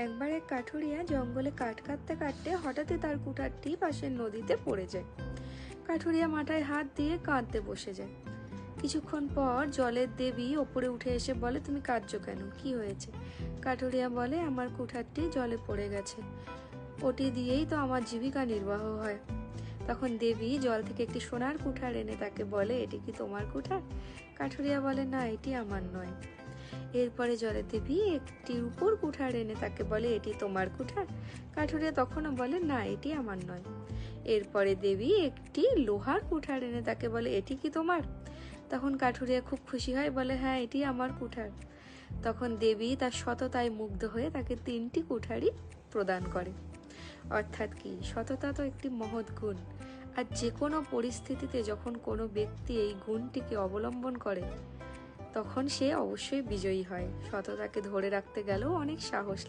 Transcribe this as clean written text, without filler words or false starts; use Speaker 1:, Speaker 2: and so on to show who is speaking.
Speaker 1: একবার এক কাঠুরিয়া জঙ্গলে কাঠ কাটতে কাটতে হঠাৎই তার কুঠারটি পাশের নদীতে পড়ে যায়। কাঠুরিয়া মাথায় হাত দিয়ে কাঁদতে বসে যায়। কিছুক্ষণ পর জলের দেবী ওপরে উঠে এসে বলে, তুমি কাঁদছো কেন, কি হয়েছে? কাঠুরিয়া বলে, আমার কুঠারটি জলে পড়ে গেছে, ওটি দিয়েই তো আমার জীবিকা নির্বাহ হয়। তখন দেবী জল থেকে একটি সোনার কুঠার এনে তাকে বলে, এটি কি তোমার কুঠার? কাঠুরিয়া বলে, না, এটি আমার নয়। এরপরে জলের দেবী একটি রূপোর কুঠার এনে তাকে বলে, এটি তোমার কুঠার? কাঠুরিয়া তখনও বলে, না, এটি আমার নয়। এরপরে দেবী একটি লোহার কুঠার এনে তাকে বলে, এটি কি তোমার? তখন কাঠুরিয়া খুব খুশি হয়, বলে, হ্যাঁ, এটি আমার কুঠার। তখন দেবী তার সততায় মুগ্ধ হয়ে তাকে 3টি কুঠারই প্রদান করে। অর্থাৎ কি, সততা তো একটি মহৎ গুণ, আর যে কোনো পরিস্থিতিতে যখন কোনো ব্যক্তি এই গুণটিকে অবলম্বন করে তখন সে অবশ্যই বিজয়ী হয়। সততাকে ধরে রাখতে গেলেও অনেক সাহস লাগে।